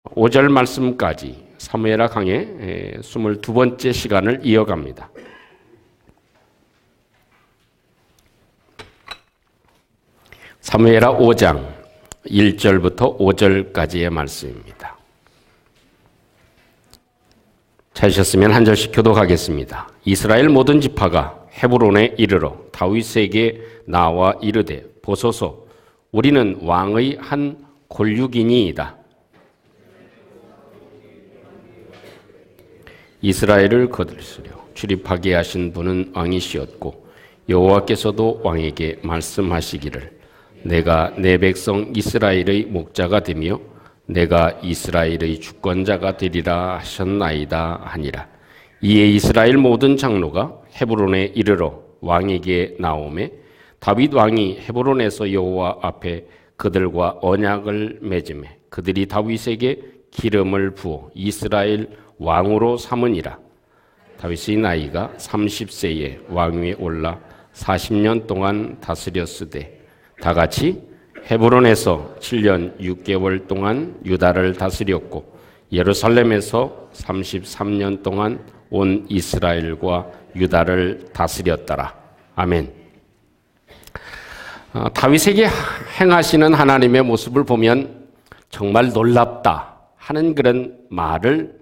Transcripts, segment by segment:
5절 말씀까지 사무엘하 강의 22번째 시간을 이어갑니다. 사무엘하 5장 1절부터 5절까지의 말씀입니다. 찾으셨으면 한 절씩 교독하겠습니다. 이스라엘 모든 지파가 헤브론에 이르러 다윗에게 나와 이르되 보소서 우리는 왕의 한 골육이니이다. 이스라엘을 거두시려 출입하게 하신 분은 왕이시었고 여호와께서도 왕에게 말씀하시기를 내가 내 백성 이스라엘의 목자가 되며 내가 이스라엘의 주권자가 되리라 하셨나이다 하니라. 이에 이스라엘 모든 장로가 헤브론에 이르러 왕에게 나오매 다윗 왕이 헤브론에서 여호와 앞에 그들과 언약을 맺으매 그들이 다윗에게 기름을 부어 이스라엘 왕으로 삼으니라. 다윗의 나이가 30세에 왕 위에 올라 40년 동안 다스렸으되 다같이 헤브론에서 7년 6개월 동안 유다를 다스렸고 예루살렘에서 33년 동안 온 이스라엘과 유다를 다스렸더라. 아멘. 다윗에게 행하시는 하나님의 모습을 보면 정말 놀랍다 하는 그런 말을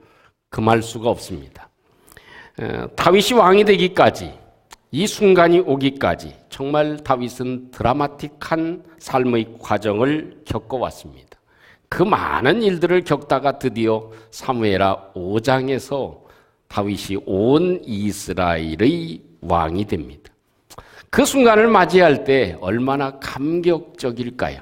금할 수가 없습니다. 다윗이 왕이 되기까지 이 순간이 오기까지 정말 다윗은 드라마틱한 삶의 과정을 겪어왔습니다. 그 많은 일들을 겪다가 드디어 사무엘하 5장에서 다윗이 온 이스라엘의 왕이 됩니다. 그 순간을 맞이할 때 얼마나 감격적일까요?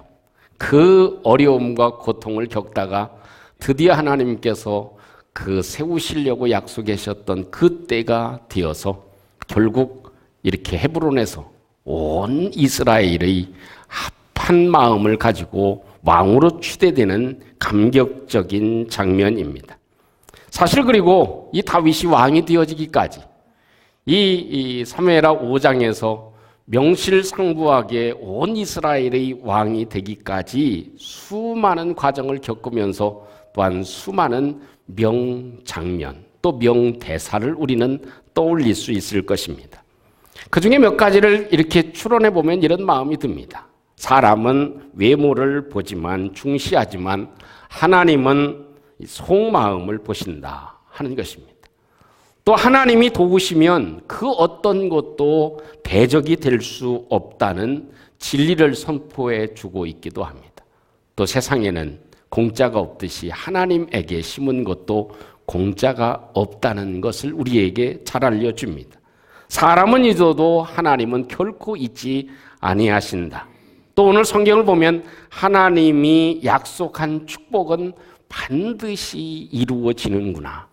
그 어려움과 고통을 겪다가 드디어 하나님께서 그 세우시려고 약속하셨던 그 때가 되어서 결국 이렇게 헤브론에서 온 이스라엘의 합한 마음을 가지고 왕으로 추대되는 감격적인 장면입니다. 사실 그리고 이 다윗이 왕이 되어지기까지 이 사무엘하 5장에서 명실상부하게 온 이스라엘의 왕이 되기까지 수많은 과정을 겪으면서 또한 수많은 명장면 또 명대사를 우리는 떠올릴 수 있을 것입니다. 그 중에 몇 가지를 이렇게 추론해 보면 이런 마음이 듭니다. 사람은 외모를 보지만 중시하지만 하나님은 속마음을 보신다 하는 것입니다. 또 하나님이 도우시면 그 어떤 것도 대적이 될 수 없다는 진리를 선포해 주고 있기도 합니다. 또 세상에는 공짜가 없듯이 하나님에게 심은 것도 공짜가 없다는 것을 우리에게 잘 알려줍니다. 사람은 잊어도 하나님은 결코 잊지 아니하신다. 또 오늘 성경을 보면 하나님이 약속한 축복은 반드시 이루어지는구나.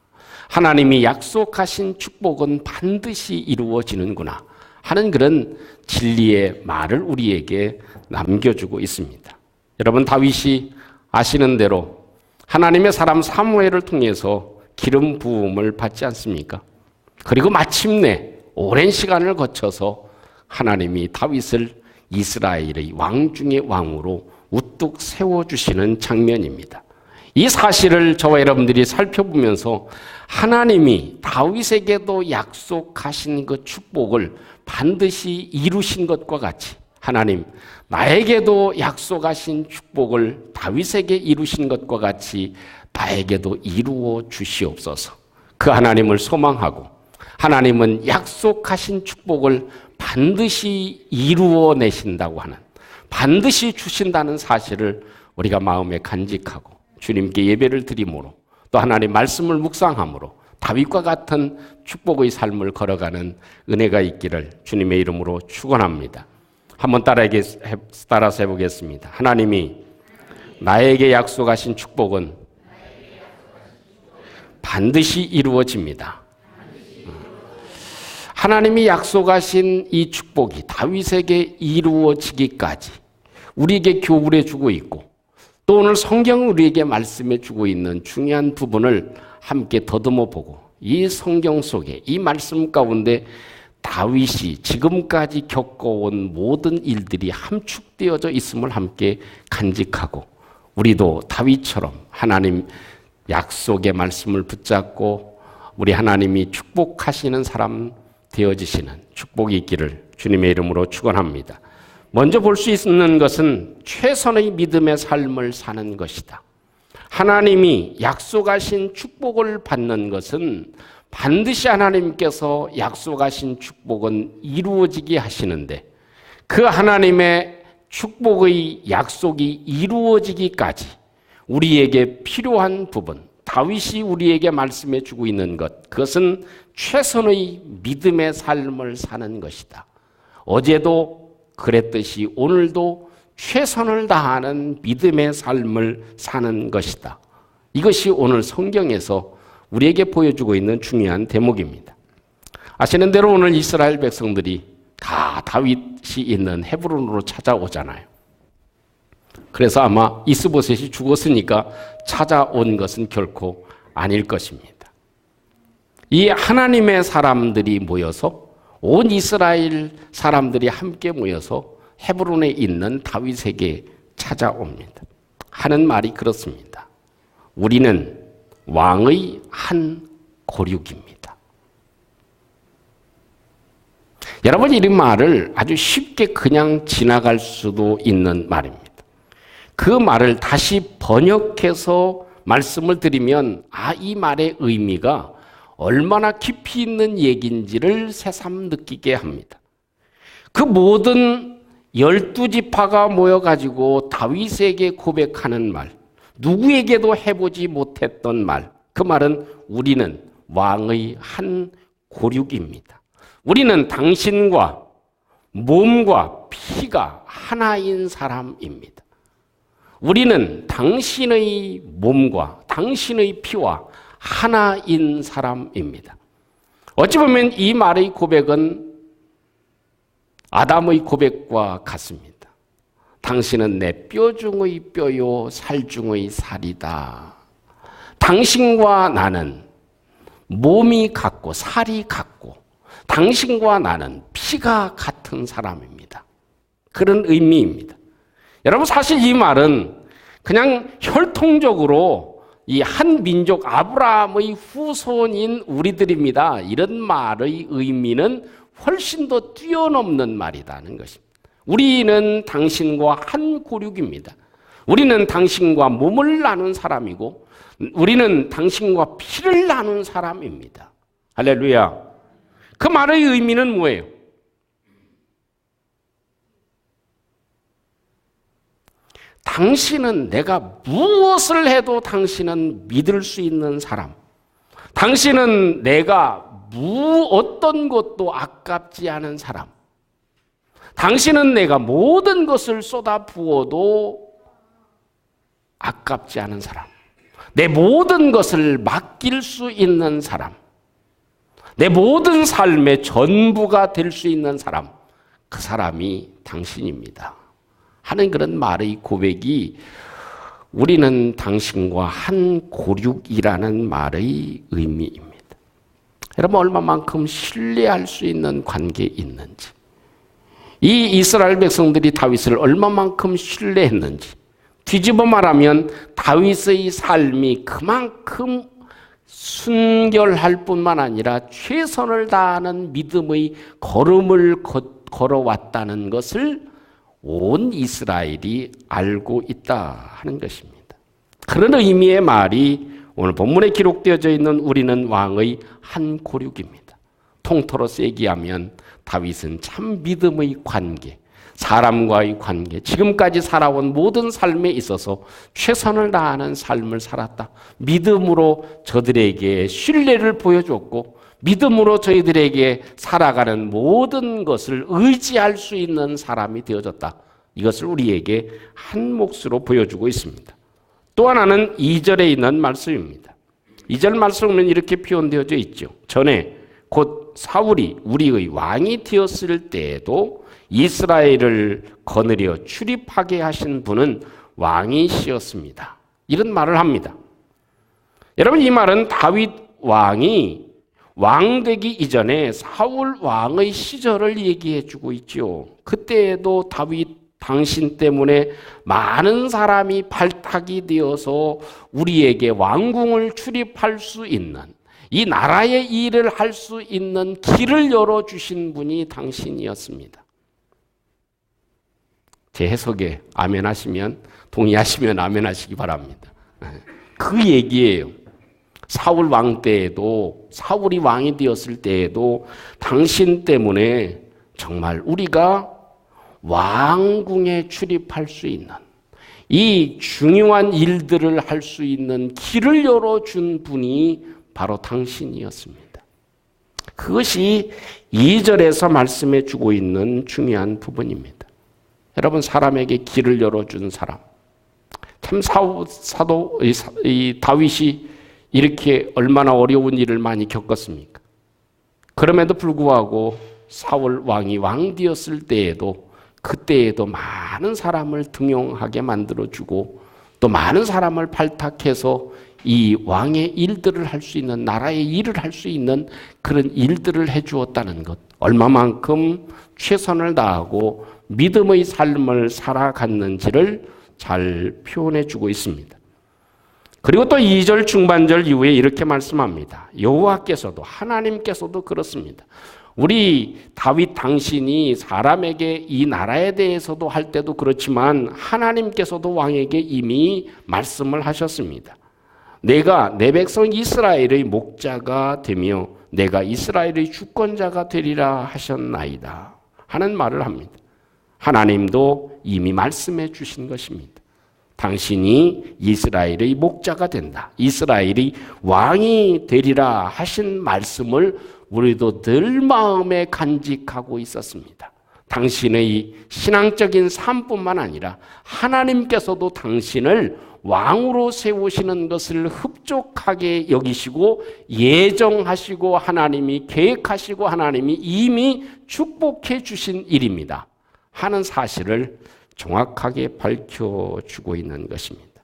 하나님이 약속하신 축복은 반드시 이루어지는구나 하는 그런 진리의 말을 우리에게 남겨주고 있습니다. 여러분, 다윗이 아시는 대로 하나님의 사람 사무엘을 통해서 기름 부음을 받지 않습니까? 그리고 마침내 오랜 시간을 거쳐서 하나님이 다윗을 이스라엘의 왕 중의 왕으로 우뚝 세워주시는 장면입니다. 이 사실을 저와 여러분들이 살펴보면서 하나님이 다윗에게도 약속하신 그 축복을 반드시 이루신 것과 같이 하나님, 나에게도 약속하신 축복을 다윗에게 이루신 것과 같이 나에게도 이루어 주시옵소서. 그 하나님을 소망하고 하나님은 약속하신 축복을 반드시 이루어 내신다고 하는, 반드시 주신다는 사실을 우리가 마음에 간직하고 주님께 예배를 드림으로 또 하나님 말씀을 묵상함으로 다윗과 같은 축복의 삶을 걸어가는 은혜가 있기를 주님의 이름으로 축원합니다. 한번 따라서 해보겠습니다. 하나님이 나에게 약속하신 축복은 반드시 이루어집니다. 하나님이 약속하신 이 축복이 다윗에게 이루어지기까지 우리에게 교훈해 주고 있고 또 오늘 성경은 우리에게 말씀해 주고 있는 중요한 부분을 함께 더듬어 보고 이 성경 속에 이 말씀 가운데 다윗이 지금까지 겪어온 모든 일들이 함축되어져 있음을 함께 간직하고 우리도 다윗처럼 하나님 약속의 말씀을 붙잡고 우리 하나님이 축복하시는 사람 되어지시는 축복이 있기를 주님의 이름으로 축원합니다. 먼저 볼 수 있는 것은 최선의 믿음의 삶을 사는 것이다. 하나님이 약속하신 축복을 받는 것은 반드시 하나님께서 약속하신 축복은 이루어지게 하시는데 그 하나님의 축복의 약속이 이루어지기까지 우리에게 필요한 부분, 다윗이 우리에게 말씀해 주고 있는 것, 그것은 최선의 믿음의 삶을 사는 것이다. 어제도 그랬듯이 오늘도 최선을 다하는 믿음의 삶을 사는 것이다. 이것이 오늘 성경에서 우리에게 보여주고 있는 중요한 대목입니다. 아시는 대로 오늘 이스라엘 백성들이 다 다윗이 있는 헤브론으로 찾아오잖아요. 그래서 아마 이스보셋이 죽었으니까 찾아온 것은 결코 아닐 것입니다. 이 하나님의 사람들이 모여서 온 이스라엘 사람들이 함께 모여서 헤브론에 있는 다윗에게 찾아옵니다. 하는 말이 그렇습니다. 우리는 왕의 한 고륙입니다. 여러분, 이 말을 아주 쉽게 그냥 지나갈 수도 있는 말입니다. 그 말을 다시 번역해서 말씀을 드리면 이 말의 의미가 얼마나 깊이 있는 얘기인지를 새삼 느끼게 합니다. 그 모든 12지파가 모여가지고 다윗에게 고백하는 말, 누구에게도 해보지 못했던 말, 그 말은 우리는 왕의 한 고륙입니다. 우리는 당신과 몸과 피가 하나인 사람입니다. 우리는 당신의 몸과 당신의 피와 하나인 사람입니다. 어찌 보면 이 말의 고백은 아담의 고백과 같습니다. 당신은 내 뼈 중의 뼈요 살 중의 살이다. 당신과 나는 몸이 같고 살이 같고 당신과 나는 피가 같은 사람입니다. 그런 의미입니다. 여러분, 사실 이 말은 그냥 혈통적으로 이 한 민족 아브라함의 후손인 우리들입니다. 이런 말의 의미는 훨씬 더 뛰어넘는 말이라는 것입니다. 우리는 당신과 한 고륙입니다. 우리는 당신과 몸을 나눈 사람이고 우리는 당신과 피를 나눈 사람입니다. 할렐루야. 그 말의 의미는 뭐예요? 당신은 내가 무엇을 해도 당신은 믿을 수 있는 사람. 당신은 내가 어떤 것도 아깝지 않은 사람. 당신은 내가 모든 것을 쏟아 부어도 아깝지 않은 사람. 내 모든 것을 맡길 수 있는 사람. 내 모든 삶의 전부가 될 수 있는 사람. 그 사람이 당신입니다. 하는 그런 말의 고백이 우리는 당신과 한 고륙이라는 말의 의미입니다. 여러분, 얼마만큼 신뢰할 수 있는 관계에 있는지, 이 이스라엘 백성들이 다윗을 얼마만큼 신뢰했는지, 뒤집어 말하면 다윗의 삶이 그만큼 순결할 뿐만 아니라 최선을 다하는 믿음의 걸음을 걸어왔다는 것을 온 이스라엘이 알고 있다 하는 것입니다. 그런 의미의 말이 오늘 본문에 기록되어져 있는 우리는 왕의 한 고륙입니다. 통틀어서 얘기하면 다윗은 참 믿음의 관계, 사람과의 관계, 지금까지 살아온 모든 삶에 있어서 최선을 다하는 삶을 살았다. 믿음으로 저들에게 신뢰를 보여줬고 믿음으로 저희들에게 살아가는 모든 것을 의지할 수 있는 사람이 되어졌다. 이것을 우리에게 한 몫으로 보여주고 있습니다. 또 하나는 2절에 있는 말씀입니다. 2절 말씀은 이렇게 표현되어져 있죠. 전에 곧 사울이 우리의 왕이 되었을 때에도 이스라엘을 거느려 출입하게 하신 분은 왕이시었습니다. 이런 말을 합니다. 여러분, 이 말은 다윗 왕이 왕되기 이전에 사울 왕의 시절을 얘기해 주고 있죠. 그때에도 다윗 당신 때문에 많은 사람이 발탁이 되어서 우리에게 왕궁을 출입할 수 있는, 이 나라의 일을 할 수 있는 길을 열어주신 분이 당신이었습니다. 제 해석에 아멘 하시면, 동의하시면 아멘 하시기 바랍니다. 그 얘기예요. 사울 왕 때에도, 사울이 왕이 되었을 때에도 당신 때문에 정말 우리가 왕궁에 출입할 수 있는, 이 중요한 일들을 할 수 있는 길을 열어준 분이 바로 당신이었습니다. 그것이 2절에서 말씀해 주고 있는 중요한 부분입니다. 여러분, 사람에게 길을 열어준 사람. 참 사도 다윗이 이렇게 얼마나 어려운 일을 많이 겪었습니까? 그럼에도 불구하고 사울 왕이 왕 되었을 때에도, 그때에도 많은 사람을 등용하게 만들어주고 또 많은 사람을 발탁해서 이 왕의 일들을 할 수 있는, 나라의 일을 할 수 있는 그런 일들을 해주었다는 것, 얼마만큼 최선을 다하고 믿음의 삶을 살아갔는지를 잘 표현해 주고 있습니다. 그리고 또 2절 중반절 이후에 이렇게 말씀합니다. 여호와께서도, 하나님께서도 그렇습니다. 우리 다윗 당신이 사람에게 이 나라에 대해서도 할 때도 그렇지만 하나님께서도 왕에게 이미 말씀을 하셨습니다. 내가 내 백성 이스라엘의 목자가 되며 내가 이스라엘의 주권자가 되리라 하셨나이다 하는 말을 합니다. 하나님도 이미 말씀해 주신 것입니다. 당신이 이스라엘의 목자가 된다, 이스라엘의 왕이 되리라 하신 말씀을 우리도 늘 마음에 간직하고 있었습니다. 당신의 신앙적인 삶뿐만 아니라 하나님께서도 당신을 왕으로 세우시는 것을 흡족하게 여기시고 예정하시고 하나님이 계획하시고 하나님이 이미 축복해 주신 일입니다 하는 사실을 정확하게 밝혀주고 있는 것입니다.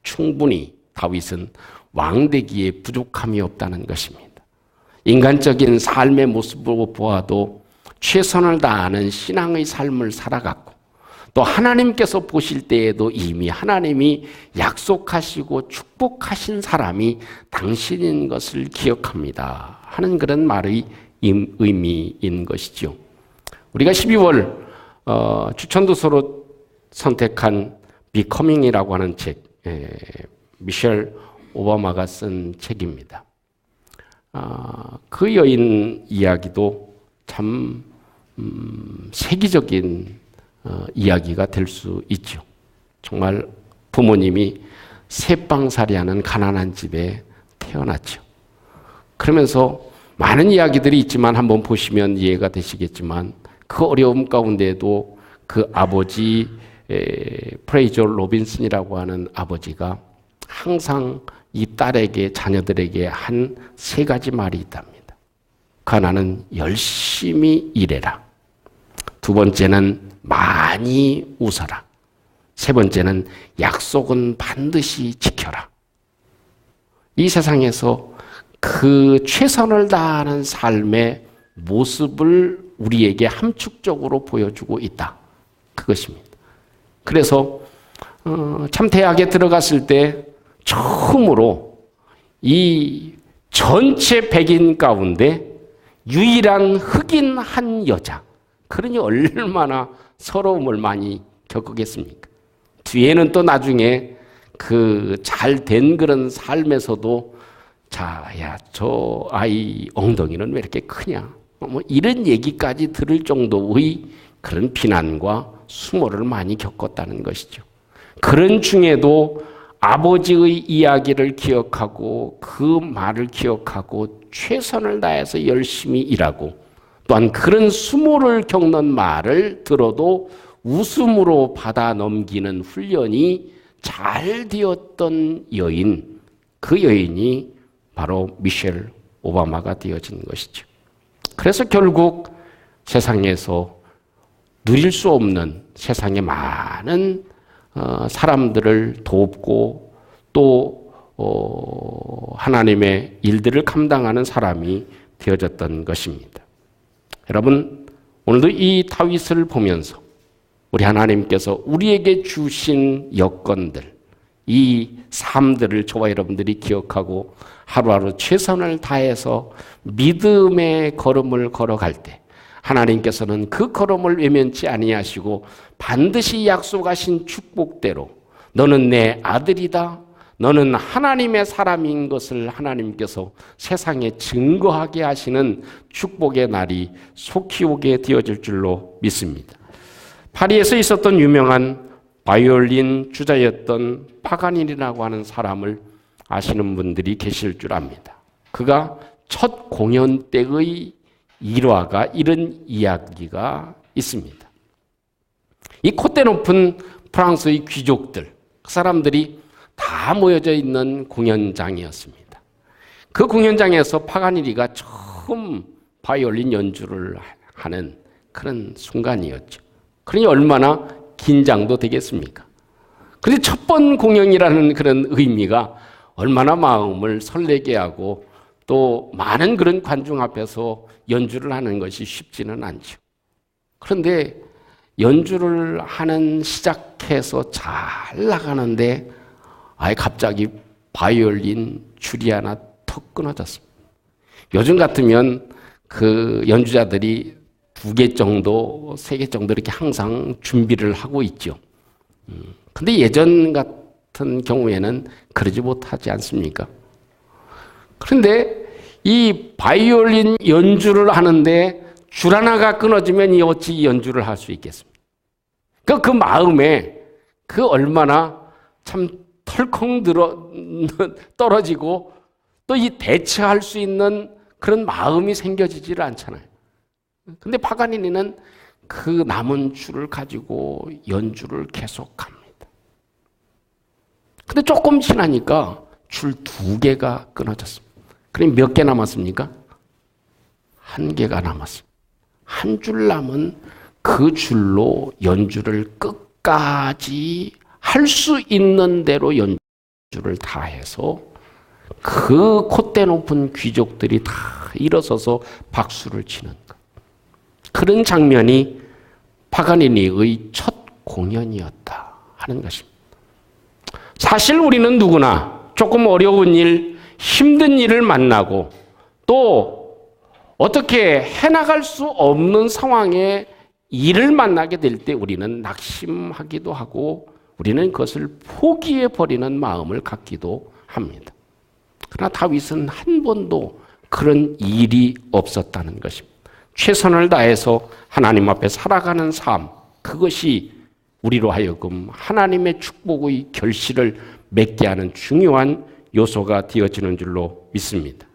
충분히 다윗은 왕되기에 부족함이 없다는 것입니다. 인간적인 삶의 모습으로 보아도 최선을 다하는 신앙의 삶을 살아갔고 또 하나님께서 보실 때에도 이미 하나님이 약속하시고 축복하신 사람이 당신인 것을 기억합니다 하는 그런 말의 의미인 것이죠. 우리가 12월 추천도서로 선택한 비커밍이라고 하는 책, 미셸 오바마가 쓴 책입니다. 그 여인 이야기도 참 세계적인 이야기가 될 수 있죠. 정말 부모님이 새빵살이하는 가난한 집에 태어났죠. 그러면서 많은 이야기들이 있지만 한번 보시면 이해가 되시겠지만 그 어려움 가운데에도 그 아버지 프레이저 로빈슨이라고 하는 아버지가 항상 이 딸에게, 자녀들에게 한 3가지 말이 있답니다. 하나는 열심히 일해라. 2번째는 많이 웃어라. 3번째는 약속은 반드시 지켜라. 이 세상에서 그 최선을 다하는 삶의 모습을 우리에게 함축적으로 보여주고 있다. 그것입니다. 그래서 참 대학에 들어갔을 때 처음으로 이 전체 백인 가운데 유일한 흑인 한 여자, 그러니 얼마나 서러움을 많이 겪겠습니까? 뒤에는 또 나중에 그 잘된 그런 삶에서도 야, 저 아이 엉덩이는 왜 이렇게 크냐? 뭐 이런 얘기까지 들을 정도의 그런 비난과 수모를 많이 겪었다는 것이죠. 그런 중에도 아버지의 이야기를 기억하고 그 말을 기억하고 최선을 다해서 열심히 일하고 또한 그런 수모를 겪는 말을 들어도 웃음으로 받아 넘기는 훈련이 잘 되었던 여인, 그 여인이 바로 미셸 오바마가 되어진 것이죠. 그래서 결국 세상에서 누릴 수 없는 세상의 많은 사람들을 돕고 또 하나님의 일들을 감당하는 사람이 되어졌던 것입니다. 여러분, 오늘도 이 다윗을 보면서 우리 하나님께서 우리에게 주신 여건들, 이 삶들을 저와 여러분들이 기억하고 하루하루 최선을 다해서 믿음의 걸음을 걸어갈 때 하나님께서는 그 걸음을 외면치 아니하시고 반드시 약속하신 축복대로 너는 내 아들이다, 너는 하나님의 사람인 것을 하나님께서 세상에 증거하게 하시는 축복의 날이 속히 오게 되어질 줄로 믿습니다. 파리에서 있었던 유명한 바이올린 주자였던 파가니니라고 하는 사람을 아시는 분들이 계실 줄 압니다. 그가 첫 공연 때의 일화가 이런 이야기가 있습니다. 이 콧대 높은 프랑스의 귀족들, 그 사람들이 다 모여져 있는 공연장이었습니다. 그 공연장에서 파가니니가 처음 바이올린 연주를 하는 그런 순간이었죠. 그러니 얼마나 긴장도 되겠습니까? 그런데 첫 번 공연이라는 그런 의미가 얼마나 마음을 설레게 하고 또 많은 그런 관중 앞에서 연주를 하는 것이 쉽지는 않죠. 그런데 연주를 하는 시작해서 잘 나가는데 갑자기 바이올린 줄이 하나 턱 끊어졌습니다. 요즘 같으면 그 연주자들이 2개 정도, 3개 정도 이렇게 항상 준비를 하고 있죠. 근데 예전 같은 경우에는 그러지 못하지 않습니까? 그런데 이 바이올린 연주를 하는데 줄 하나가 끊어지면 이 어찌 연주를 할 수 있겠습니까? 그 마음에 그 얼마나 참 털컹 떨어지고 또 이 대처할 수 있는 그런 마음이 생겨지지를 않잖아요. 근데 파가니니는 그 남은 줄을 가지고 연주를 계속합니다. 근데 조금 지나니까 줄 2개가 끊어졌습니다. 그럼 몇 개 남았습니까? 1개가 남았습니다. 한 줄 남은 그 줄로 연주를 끝까지 할 수 있는 대로 연주를 다 해서 그 콧대 높은 귀족들이 다 일어서서 박수를 치는 것. 그런 장면이 파가니니의 첫 공연이었다 하는 것입니다. 사실 우리는 누구나 조금 어려운 일, 힘든 일을 만나고 또 어떻게 해나갈 수 없는 상황에 일을 만나게 될 때 우리는 낙심하기도 하고 우리는 그것을 포기해버리는 마음을 갖기도 합니다. 그러나 다윗은 한 번도 그런 일이 없었다는 것입니다. 최선을 다해서 하나님 앞에 살아가는 삶, 그것이 우리로 하여금 하나님의 축복의 결실을 맺게 하는 중요한 요소가 되어지는 줄로 믿습니다.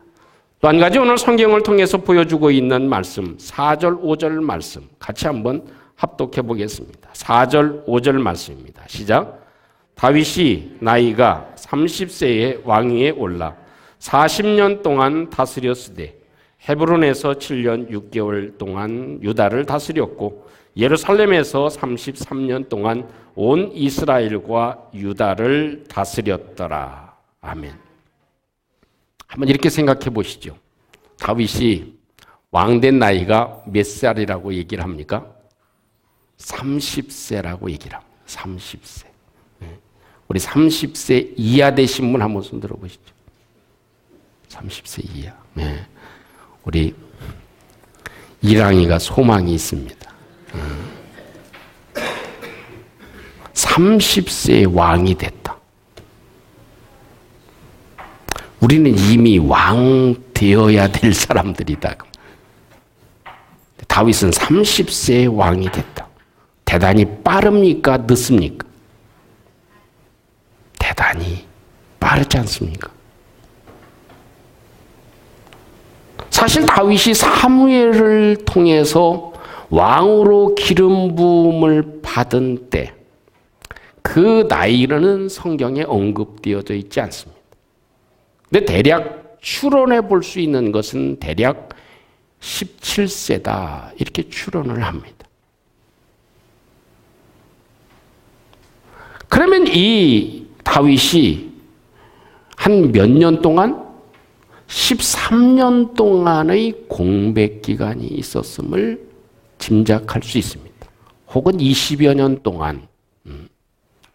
또 한 가지 오늘 성경을 통해서 보여주고 있는 말씀, 4절, 5절 말씀 같이 한번 합독해 보겠습니다. 4절, 5절 말씀입니다. 시작. 다윗이 나이가 30세에 왕위에 올라 40년 동안 다스렸으되 헤브론에서 7년 6개월 동안 유다를 다스렸고 예루살렘에서 33년 동안 온 이스라엘과 유다를 다스렸더라. 아멘. 한번 이렇게 생각해 보시죠. 다윗이 왕된 나이가 몇 살이라고 얘기를 합니까? 30세라고 얘기를 합니다. 30세. 우리 30세 이하 되신 분 한번 손 들어보시죠. 30세 이하. 네. 우리 이랑이가 소망이 있습니다. 30세에 왕이 됐다. 우리는 이미 왕 되어야 될 사람들이다. 다윗은 30세에 왕이 됐다. 대단히 빠릅니까? 늦습니까? 대단히 빠르지 않습니까? 사실 다윗이 사무엘을 통해서 왕으로 기름 부음을 받은 때 그 나이로는 성경에 언급되어져 있지 않습니다. 근데 대략 추론해 볼 수 있는 것은 대략 17세다 이렇게 추론을 합니다. 그러면 이 다윗이 한 몇 년 동안 13년 동안의 공백 기간이 있었음을 짐작할 수 있습니다. 혹은 20여 년 동안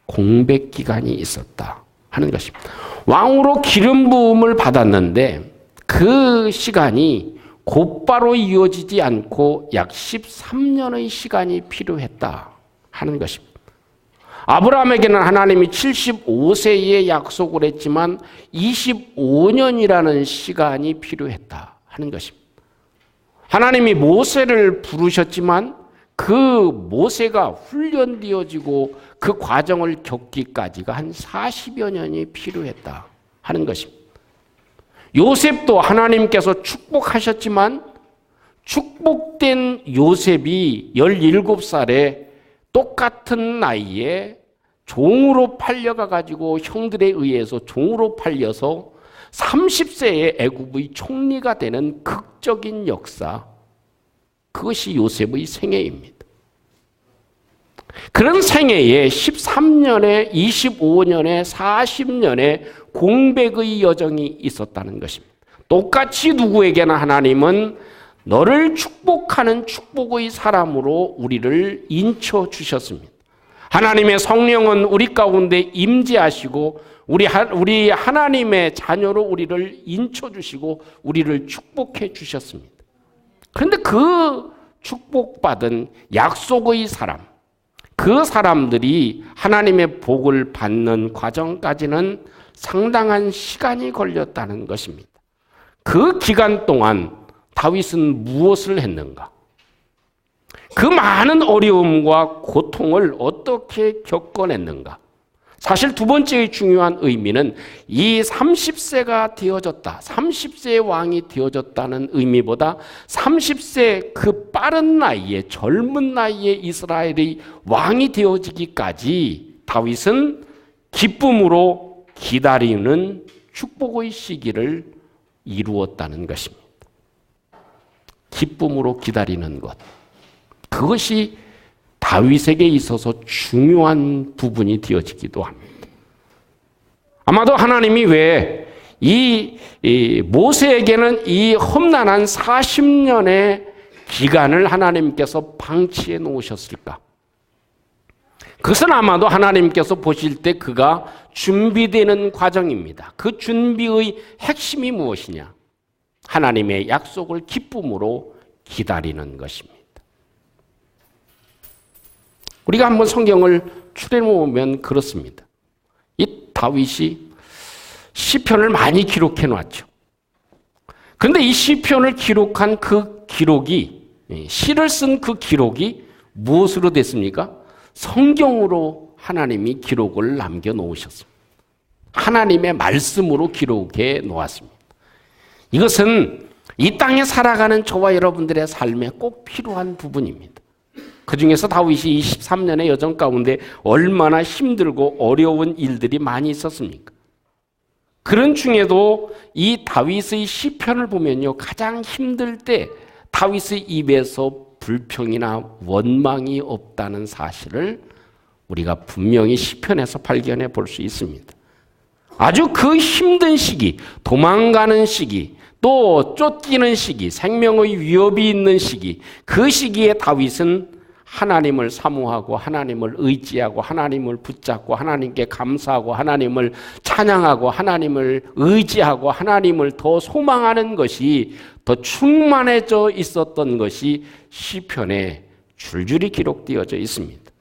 공백 기간이 있었다 하는 것입니다. 왕으로 기름 부음을 받았는데 그 시간이 곧바로 이어지지 않고 약 13년의 시간이 필요했다 하는 것입니다. 아브라함에게는 하나님이 75세에 약속을 했지만 25년이라는 시간이 필요했다 하는 것입니다. 하나님이 모세를 부르셨지만 그 모세가 훈련되어지고 그 과정을 겪기까지가 한 40여 년이 필요했다 하는 것입니다. 요셉도 하나님께서 축복하셨지만 축복된 요셉이 17살에 똑같은 나이에 종으로 팔려가 가지고 형들에 의해서 종으로 팔려서 30세에 애굽의 총리가 되는 극적인 역사, 그것이 요셉의 생애입니다. 그런 생애에 13년에 25년에 40년의 공백의 여정이 있었다는 것입니다. 똑같이 누구에게나 하나님은 너를 축복하는 축복의 사람으로 우리를 인쳐 주셨습니다. 하나님의 성령은 우리 가운데 임재하시고 우리 하나님의 자녀로 우리를 인쳐 주시고 우리를 축복해 주셨습니다. 그런데 그 축복받은 약속의 사람, 그 사람들이 하나님의 복을 받는 과정까지는 상당한 시간이 걸렸다는 것입니다. 그 기간 동안 다윗은 무엇을 했는가? 그 많은 어려움과 고통을 어떻게 겪어냈는가? 사실 두 번째의 중요한 의미는 이 30세가 되어졌다, 30세의 왕이 되어졌다는 의미보다 30세 그 빠른 나이에, 젊은 나이에 이스라엘의 왕이 되어지기까지 다윗은 기쁨으로 기다리는 축복의 시기를 이루었다는 것입니다. 기쁨으로 기다리는 것, 그것이 다윗에게 있어서 중요한 부분이 되어지기도 합니다. 아마도 하나님이 왜 이 모세에게는 이 험난한 40년의 기간을 하나님께서 방치해 놓으셨을까? 그것은 아마도 하나님께서 보실 때 그가 준비되는 과정입니다. 그 준비의 핵심이 무엇이냐? 하나님의 약속을 기쁨으로 기다리는 것입니다. 우리가 한번 성경을 추려보면 그렇습니다. 이 다윗이 시편을 많이 기록해 놨죠. 그런데 이 시편을 기록한 그 기록이, 시를 쓴 그 기록이 무엇으로 됐습니까? 성경으로 하나님이 기록을 남겨놓으셨습니다. 하나님의 말씀으로 기록해 놓았습니다. 이것은 이 땅에 살아가는 저와 여러분들의 삶에 꼭 필요한 부분입니다. 그 중에서 다윗이 23년의 여정 가운데 얼마나 힘들고 어려운 일들이 많이 있었습니까? 그런 중에도 이 다윗의 시편을 보면요, 가장 힘들 때 다윗의 입에서 불평이나 원망이 없다는 사실을 우리가 분명히 시편에서 발견해 볼 수 있습니다. 아주 그 힘든 시기, 도망가는 시기, 또 쫓기는 시기, 생명의 위협이 있는 시기, 그 시기에 다윗은 하나님을 사모하고 하나님을 의지하고 하나님을 붙잡고 하나님께 감사하고 하나님을 찬양하고 하나님을 의지하고 하나님을 더 소망하는 것이 더 충만해져 있었던 것이 시편에 줄줄이 기록되어져 있습니다.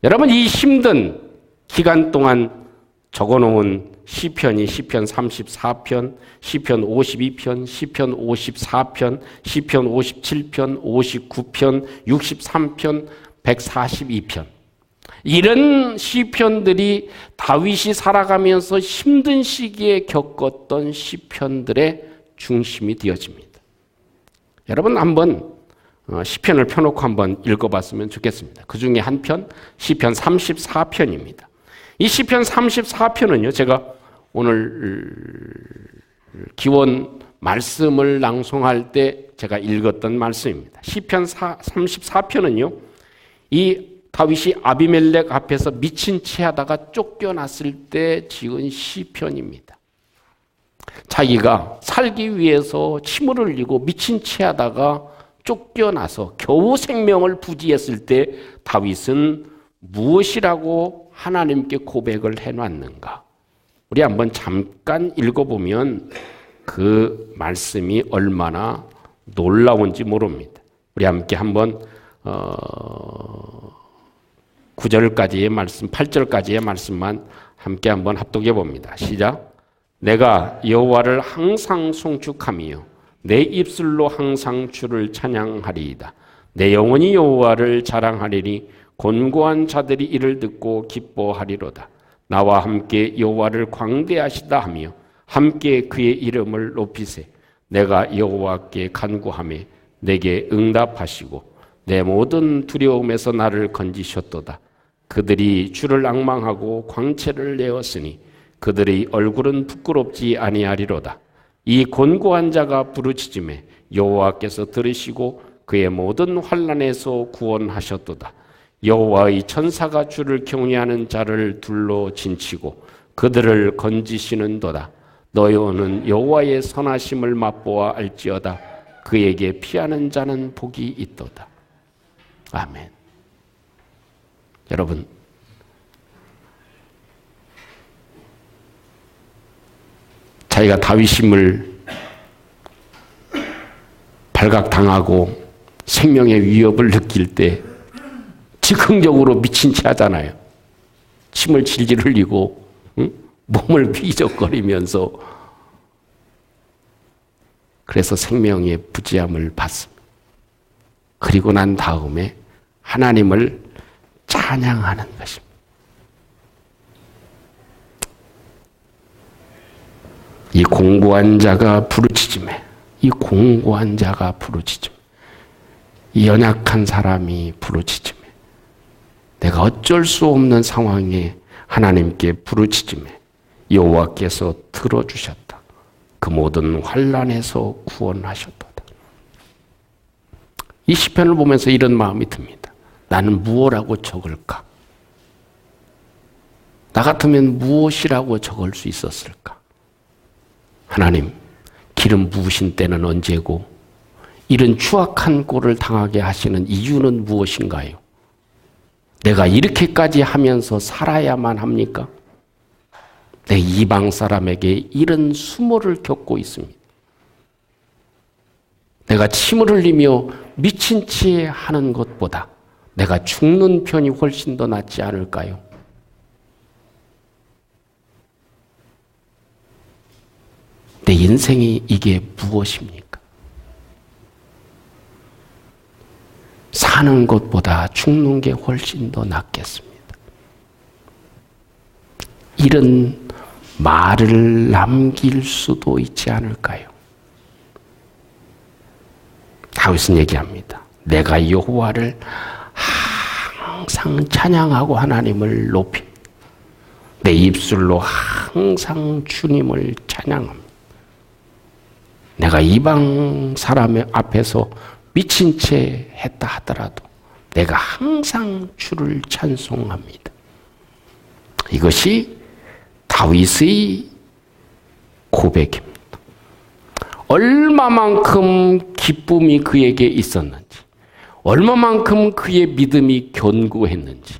여러분, 이 힘든 기간 동안 적어놓은 시편이 시편 34편, 시편 52편, 시편 54편, 시편 57편, 59편, 63편, 142편. 이런 시편들이 다윗이 살아가면서 힘든 시기에 겪었던 시편들의 중심이 되어집니다. 여러분, 한번 시편을 펴놓고 한번 읽어봤으면 좋겠습니다. 그 중에 한 편, 시편 34편입니다. 이 시편 34편은요, 제가 오늘 기원 말씀을 낭송할 때 제가 읽었던 말씀입니다. 시편 34편은요, 이 다윗이 아비멜렉 앞에서 미친 채 하다가 쫓겨났을 때 지은 시편입니다. 자기가 살기 위해서 침을 흘리고 미친 채 하다가 쫓겨나서 겨우 생명을 부지했을 때 다윗은 무엇이라고 하나님께 고백을 해놨는가? 우리 한번 잠깐 읽어보면 그 말씀이 얼마나 놀라운지 모릅니다. 우리 함께 한번 9절까지의 말씀, 8절까지의 말씀만 함께 한번 합독해 봅니다. 시작. 내가 여호와를 항상 송축하며 내 입술로 항상 주를 찬양하리이다. 내 영혼이 여호와를 자랑하리니 곤고한 자들이 이를 듣고 기뻐하리로다. 나와 함께 여호와를 광대하시다 하며 함께 그의 이름을 높이세. 내가 여호와께 간구하며 내게 응답하시고 내 모든 두려움에서 나를 건지셨도다. 그들이 주를 앙망하고 광채를 내었으니 그들의 얼굴은 부끄럽지 아니하리로다. 이 곤고한 자가 부르짖음에 여호와께서 들으시고 그의 모든 환난에서 구원하셨도다. 여호와의 천사가 주를 경외하는 자를 둘러 진치고 그들을 건지시는도다. 너희는 여호와의 선하심을 맛보아 알지어다. 그에게 피하는 자는 복이 있도다. 아멘. 여러분, 자기가 다윗임을 발각당하고 생명의 위협을 느낄 때 즉흥적으로 미친 채 하잖아요. 침을 질질 흘리고 몸을 휘적거리면서 그래서 생명의 부지함을 받습니다. 그리고 난 다음에 하나님을 찬양하는 것입니다. 이 공고한 자가 부르짖음에, 이 공고한 자가 부르짖음에, 이 연약한 사람이 부르짖음에, 내가 어쩔 수 없는 상황에 하나님께 부르짖음에 여호와께서 들어주셨다. 그 모든 환난에서 구원하셨도다. 이 시편을 보면서 이런 마음이 듭니다. 나는 무엇이라고 적을까? 나 같으면 무엇이라고 적을 수 있었을까? 하나님, 기름 부으신 때는 언제고 이런 추악한 꼴을 당하게 하시는 이유는 무엇인가요? 내가 이렇게까지 하면서 살아야만 합니까? 내 이방 사람에게 이런 수모를 겪고 있습니다. 내가 침을 흘리며 미친 채 하는 것보다 내가 죽는 편이 훨씬 더 낫지 않을까요? 내 인생이 이게 무엇입니까? 사는 것보다 죽는 게 훨씬 더 낫겠습니다. 이런 말을 남길 수도 있지 않을까요? 다윗은 얘기합니다. 내가 여호와를 항상 찬양하고 하나님을 높이 내 입술로 항상 주님을 찬양합니다. 내가 이방 사람의 앞에서 미친 채 했다 하더라도 내가 항상 주를 찬송합니다. 이것이 다윗의 고백입니다. 얼마만큼 기쁨이 그에게 있었는지, 얼마만큼 그의 믿음이 견고했는지,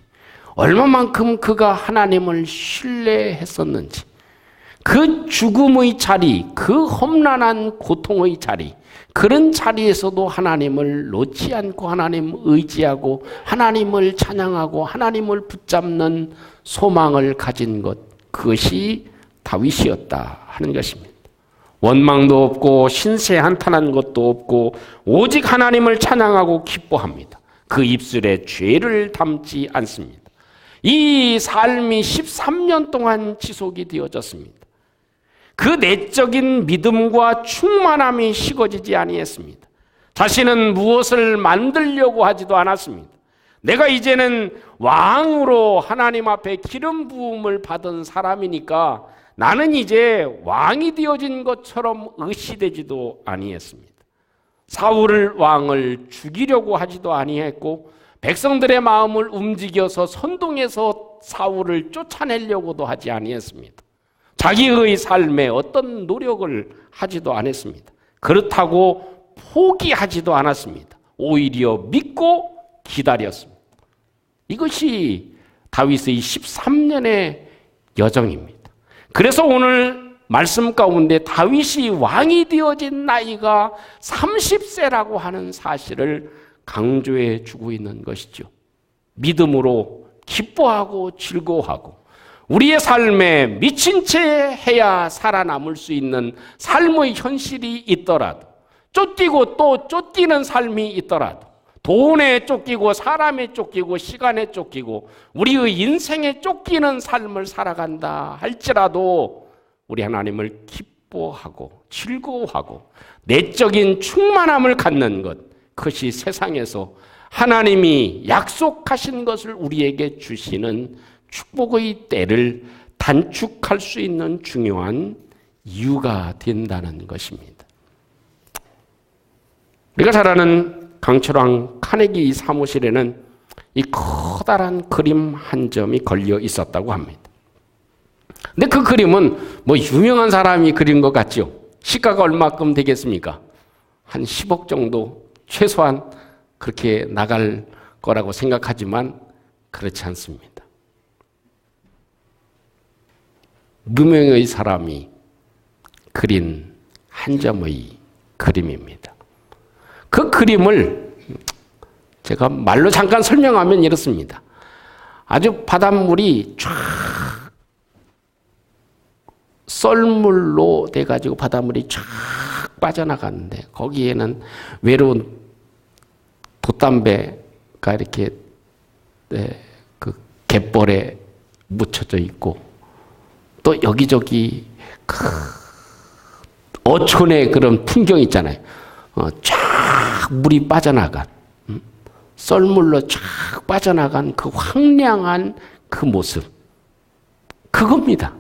얼마만큼 그가 하나님을 신뢰했었는지, 그 죽음의 자리, 그 험난한 고통의 자리, 그런 자리에서도 하나님을 놓지 않고 하나님 의지하고 하나님을 찬양하고 하나님을 붙잡는 소망을 가진 것, 그것이 다윗이었다 하는 것입니다. 원망도 없고 신세 한탄한 것도 없고 오직 하나님을 찬양하고 기뻐합니다. 그 입술에 죄를 담지 않습니다. 이 삶이 13년 동안 지속이 되어졌습니다. 그 내적인 믿음과 충만함이 식어지지 아니했습니다. 자신은 무엇을 만들려고 하지도 않았습니다. 내가 이제는 왕으로 하나님 앞에 기름 부음을 받은 사람이니까 나는 이제 왕이 되어진 것처럼 의시되지도 아니했습니다. 사울 왕을 죽이려고 하지도 아니했고 백성들의 마음을 움직여서 선동해서 사울을 쫓아내려고도 하지 아니했습니다. 자기의 삶에 어떤 노력을 하지도 않았습니다. 그렇다고 포기하지도 않았습니다. 오히려 믿고 기다렸습니다. 이것이 다윗의 13년의 여정입니다. 그래서 오늘 말씀 가운데 다윗이 왕이 되어진 나이가 30세라고 하는 사실을 강조해 주고 있는 것이죠. 믿음으로 기뻐하고 즐거워하고 우리의 삶에 미친 채 해야 살아남을 수 있는 삶의 현실이 있더라도, 쫓기고 또 쫓기는 삶이 있더라도, 돈에 쫓기고 사람에 쫓기고 시간에 쫓기고 우리의 인생에 쫓기는 삶을 살아간다 할지라도 우리 하나님을 기뻐하고 즐거워하고 내적인 충만함을 갖는 것, 그것이 세상에서 하나님이 약속하신 것을 우리에게 주시는 축복의 때를 단축할 수 있는 중요한 이유가 된다는 것입니다. 우리가 잘 아는 강철왕 카네기 사무실에는 이 커다란 그림 한 점이 걸려 있었다고 합니다. 근데 그 그림은 뭐 유명한 사람이 그린 것 같죠? 시가가 얼마큼 되겠습니까? 한 10억 정도 최소한 그렇게 나갈 거라고 생각하지만 그렇지 않습니다. 무명의 사람이 그린 한 점의 그림입니다. 그 그림을 제가 말로 잠깐 설명하면 이렇습니다. 아주 바닷물이 쫙 썰물로 돼가지고 바닷물이 쫙 빠져나가는데 거기에는 외로운 돛담배가 이렇게 그 갯벌에 묻혀져 있고 또 여기저기 어촌의 그런 풍경 있잖아요. 쫙 물이 빠져나간, 썰물로 쫙 빠져나간 그 황량한 그 모습, 그겁니다.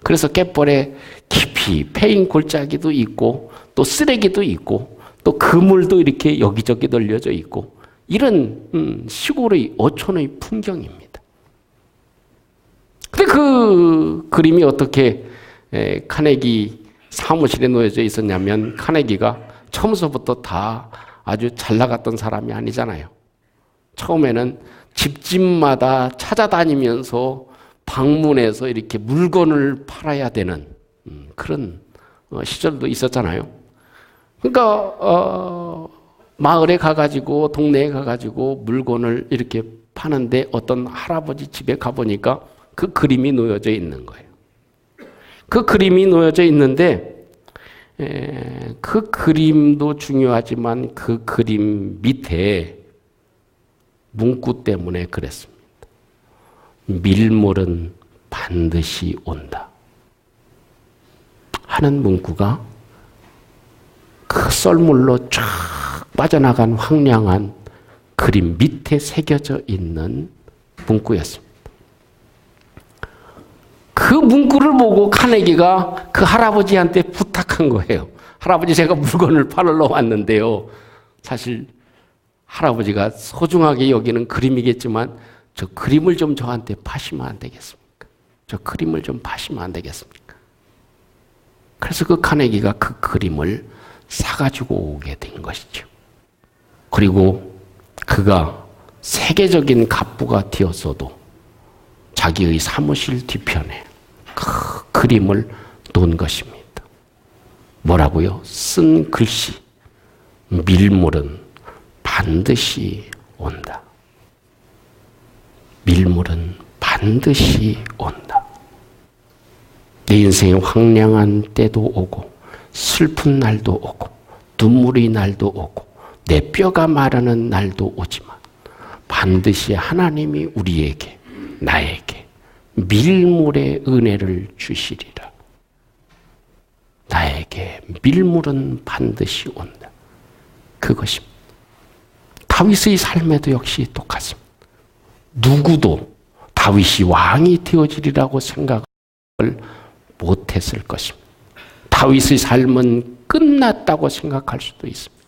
그래서 갯벌에 깊이 패인 골짜기도 있고 또 쓰레기도 있고 또 그물도 이렇게 여기저기 널려져 있고 이런 시골의 어촌의 풍경입니다. 근데 그 그림이 어떻게 카네기 사무실에 놓여져 있었냐면 카네기가 처음서부터 다 아주 잘 나갔던 사람이 아니잖아요. 처음에는 집집마다 찾아다니면서 방문해서 이렇게 물건을 팔아야 되는 그런 시절도 있었잖아요. 그러니까 마을에 가가지고 동네에 가가지고 물건을 이렇게 파는데 어떤 할아버지 집에 가보니까 그 그림이 놓여져 있는 거예요. 그 그림이 놓여져 있는데 그 그림도 중요하지만 그 그림 밑에 문구 때문에 그랬습니다. 밀물은 반드시 온다 하는 문구가 그 썰물로 쫙 빠져나간 황량한 그림 밑에 새겨져 있는 문구였습니다. 그 문구를 보고 카네기가 그 할아버지한테 부탁한 거예요. 할아버지, 제가 물건을 팔러 왔는데요. 사실 할아버지가 소중하게 여기는 그림이겠지만 저 그림을 좀 저한테 파시면 안 되겠습니까? 저 그림을 좀 파시면 안 되겠습니까? 그래서 그 카네기가 그 그림을 사가지고 오게 된 것이죠. 그리고 그가 세계적인 갑부가 되었어도 자기의 사무실 뒤편에 그 그림을 놓은 것입니다. 뭐라고요? 쓴 글씨, 밀물은 반드시 온다. 밀물은 반드시 온다. 내 인생에 황량한 때도 오고 슬픈 날도 오고 눈물의 날도 오고 내 뼈가 마르는 날도 오지만 반드시 하나님이 우리에게, 나에게 밀물의 은혜를 주시리라. 나에게 밀물은 반드시 온다. 그것입니다. 다윗의 삶에도 역시 똑같습니다. 누구도 다윗이 왕이 되어지리라고 생각을 못했을 것입니다. 다윗의 삶은 끝났다고 생각할 수도 있습니다.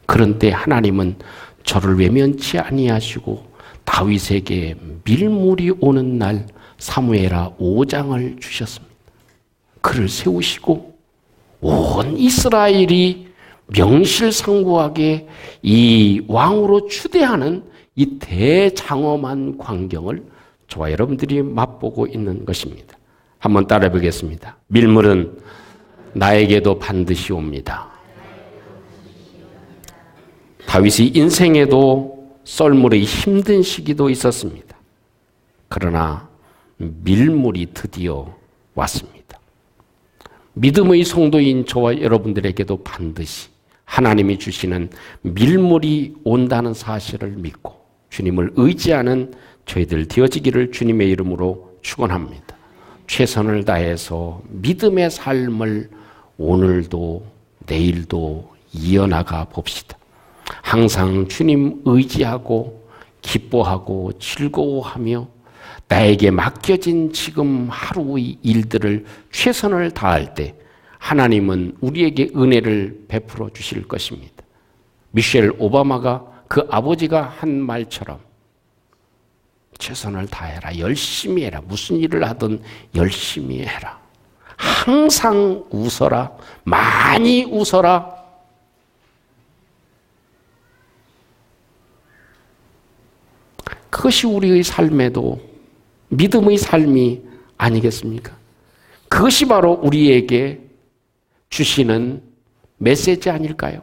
그런데 하나님은 저를 외면치 아니하시고 다윗에게 밀물이 오는 날 사무엘하 5장을 주셨습니다. 그를 세우시고 온 이스라엘이 명실상부하게 이 왕으로 추대하는 이 대장엄한 광경을 저와 여러분들이 맛보고 있는 것입니다. 한번 따라해 보겠습니다. 밀물은 나에게도 반드시 옵니다. 다윗의 인생에도 썰물의 힘든 시기도 있었습니다. 그러나 밀물이 드디어 왔습니다. 믿음의 성도인 저와 여러분들에게도 반드시 하나님이 주시는 밀물이 온다는 사실을 믿고 주님을 의지하는 저희들 되어지기를 주님의 이름으로 축원합니다. 최선을 다해서 믿음의 삶을 오늘도 내일도 이어나가 봅시다. 항상 주님 의지하고 기뻐하고 즐거워하며 나에게 맡겨진 지금 하루의 일들을 최선을 다할 때 하나님은 우리에게 은혜를 베풀어 주실 것입니다. 미셸 오바마가 그 아버지가 한 말처럼 최선을 다해라, 열심히 해라, 무슨 일을 하든 열심히 해라. 항상 웃어라, 많이 웃어라. 그것이 우리의 삶에도 믿음의 삶이 아니겠습니까? 그것이 바로 우리에게 주시는 메시지 아닐까요?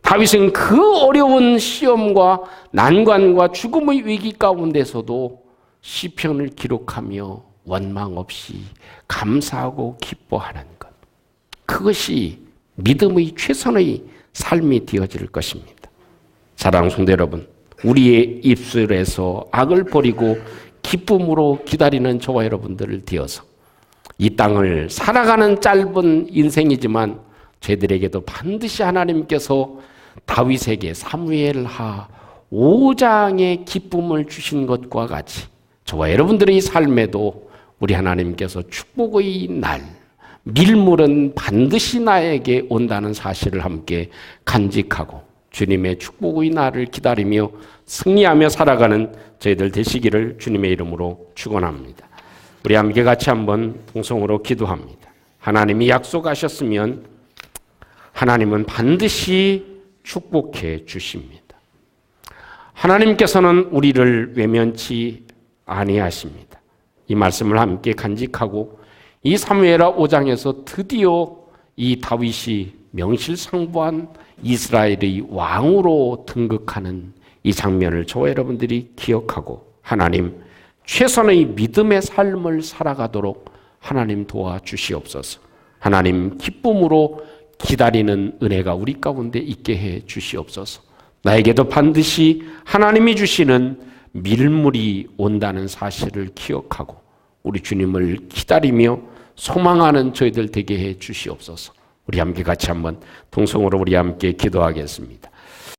다윗은 그 어려운 시험과 난관과 죽음의 위기 가운데서도 시편을 기록하며 원망 없이 감사하고 기뻐하는 것. 그것이 믿음의 최선의 삶이 되어질 것입니다. 사랑하는 성도 여러분, 우리의 입술에서 악을 버리고 기쁨으로 기다리는 저와 여러분들을 되어서 이 땅을 살아가는 짧은 인생이지만 저희들에게도 반드시 하나님께서 다윗에게 사무엘하 5장의 기쁨을 주신 것과 같이 저와 여러분들의 삶에도 우리 하나님께서 축복의 날, 밀물은 반드시 나에게 온다는 사실을 함께 간직하고 주님의 축복의 날을 기다리며 승리하며 살아가는 저희들 되시기를 주님의 이름으로 축원합니다. 우리 함께 같이 한번 통성으로 기도합니다. 하나님이 약속하셨으면 하나님은 반드시 축복해 주십니다. 하나님께서는 우리를 외면치 아니하십니다. 이 말씀을 함께 간직하고 이 사무엘하 5장에서 드디어 이 다윗이 명실상부한 이스라엘의 왕으로 등극하는 이 장면을 저와 여러분들이 기억하고 하나님 최선의 믿음의 삶을 살아가도록 하나님 도와주시옵소서. 하나님 기쁨으로 기다리는 은혜가 우리 가운데 있게 해 주시옵소서. 나에게도 반드시 하나님이 주시는 밀물이 온다는 사실을 기억하고 우리 주님을 기다리며 소망하는 저희들 되게 해 주시옵소서. 우리 함께 같이 한번 통성으로 우리 함께 기도하겠습니다.